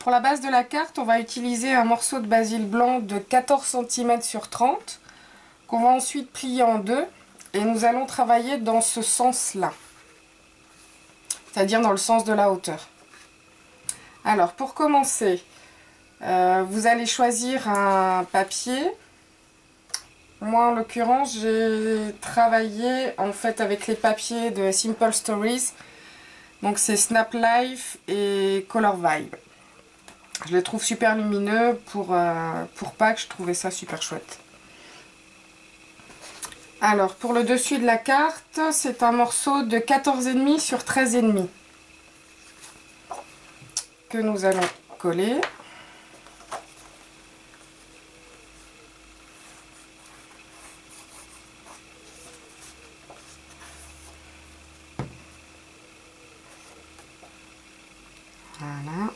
pour la base de la carte, on va utiliser un morceau de basil blanc de 14 cm sur 30 qu'on va ensuite plier en deux et nous allons travailler dans ce sens-là, c'est-à-dire dans le sens de la hauteur. Alors pour commencer, vous allez choisir un papier. Moi en l'occurrence j'ai travaillé en fait avec les papiers de Simple Stories, donc c'est Snap Life et Color Vibe. Je les trouve super lumineux pour Pâques, je trouvais ça super chouette. Alors pour le dessus de la carte, c'est un morceau de 14,5 sur 13,5 que nous allons coller. Voilà.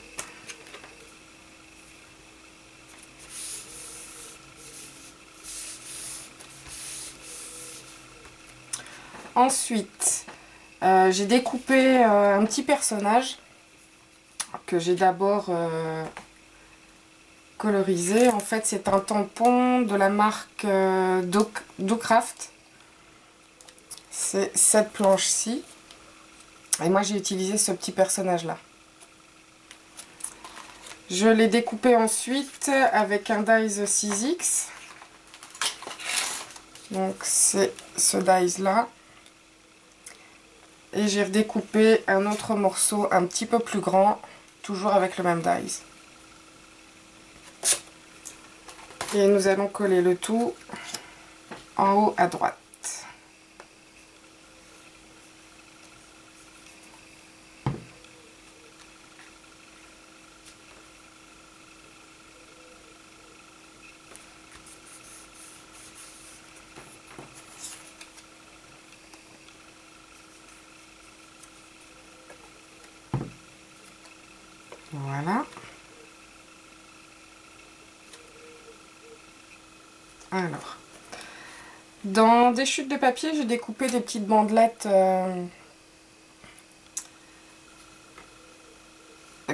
Ensuite, j'ai découpé un petit personnage que j'ai d'abord colorisé. En fait, c'est un tampon de la marque DoCraft. C'est cette planche-ci. Et moi, j'ai utilisé ce petit personnage-là. Je l'ai découpé ensuite avec un dies 6X. Donc, c'est ce dies-là. Et j'ai redécoupé un autre morceau un petit peu plus grand, toujours avec le même dies. Et nous allons coller le tout en haut à droite. Voilà. Alors, dans des chutes de papier, j'ai découpé des petites bandelettes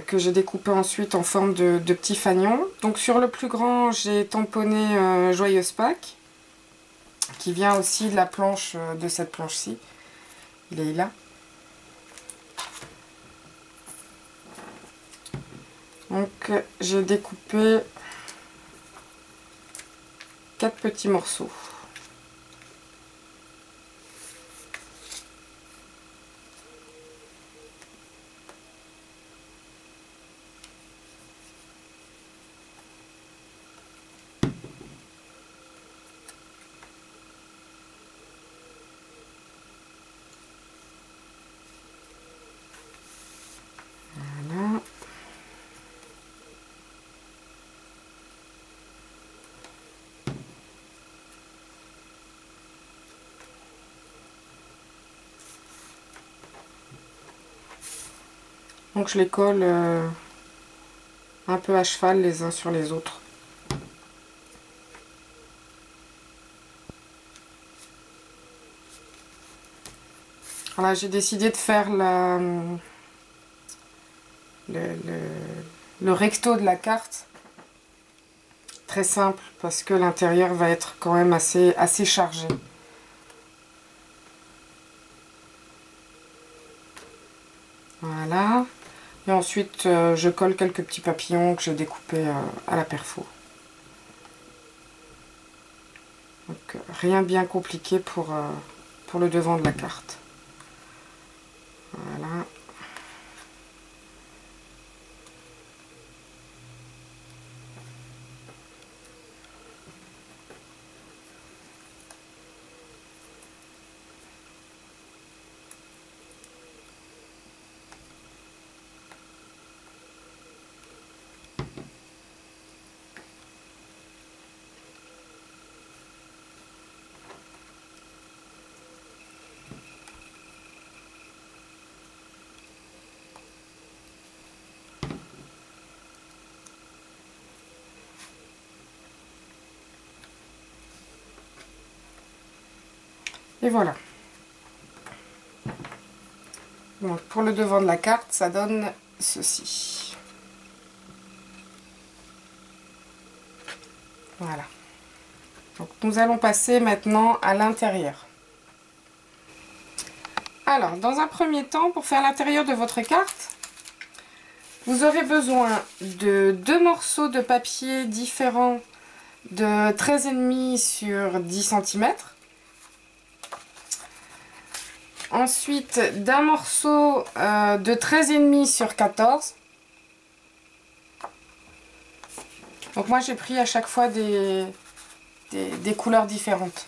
que j'ai découpées ensuite en forme de petits fanions. Donc sur le plus grand, j'ai tamponné Joyeuse Pâques, qui vient aussi de la planche, de cette planche-ci. Il est là. Donc j'ai découpé 4 petits morceaux. Voilà. Donc je les colle un peu à cheval les uns sur les autres. Voilà, j'ai décidé de faire le recto de la carte. Très simple parce que l'intérieur va être quand même assez chargé. Voilà. Et ensuite, je colle quelques petits papillons que j'ai découpés à la perfo. Donc, rien bien compliqué pour le devant de la carte. Voilà. Et voilà. Donc pour le devant de la carte, ça donne ceci. Voilà. Donc nous allons passer maintenant à l'intérieur. Alors, dans un premier temps, pour faire l'intérieur de votre carte, vous aurez besoin de 2 morceaux de papier différents de 13,5 sur 10 cm. Ensuite, d'un morceau de 13,5 sur 14. Donc moi j'ai pris à chaque fois des couleurs différentes.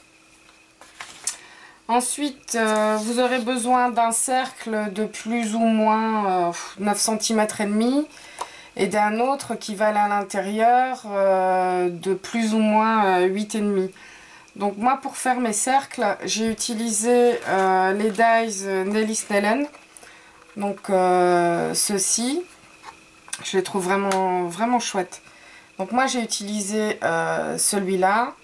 Ensuite, vous aurez besoin d'un cercle de plus ou moins 9 cm et demi et d'un autre qui va aller à l'intérieur de plus ou moins 8,5. Donc moi pour faire mes cercles, j'ai utilisé les dies Nelly Snellen. Donc ceux-ci, je les trouve vraiment chouettes. Donc moi j'ai utilisé celui-là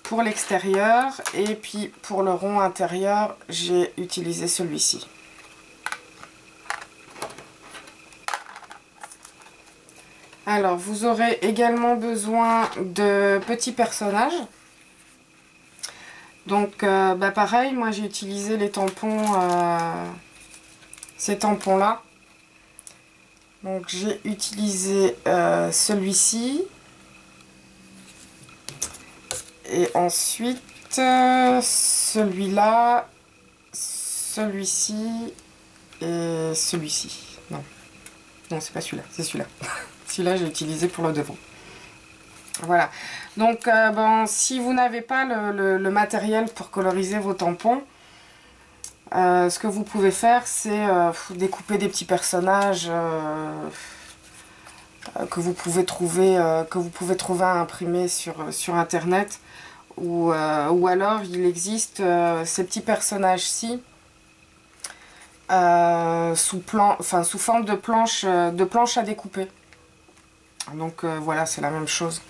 pour l'extérieur et puis pour le rond intérieur j'ai utilisé celui-ci. Alors vous aurez également besoin de petits personnages. Donc pareil, moi j'ai utilisé les tampons, ces tampons là. Donc j'ai utilisé celui-ci. Et ensuite celui-là, celui-ci et celui-ci. Non, c'est pas celui-là, c'est celui-là. Celui-là j'ai utilisé pour le devant. Voilà. Donc si vous n'avez pas le matériel pour coloriser vos tampons, ce que vous pouvez faire, c'est découper des petits personnages que vous pouvez trouver à imprimer sur internet, ou alors il existe ces petits personnages-ci sous forme de planche à découper. Donc voilà, c'est la même chose.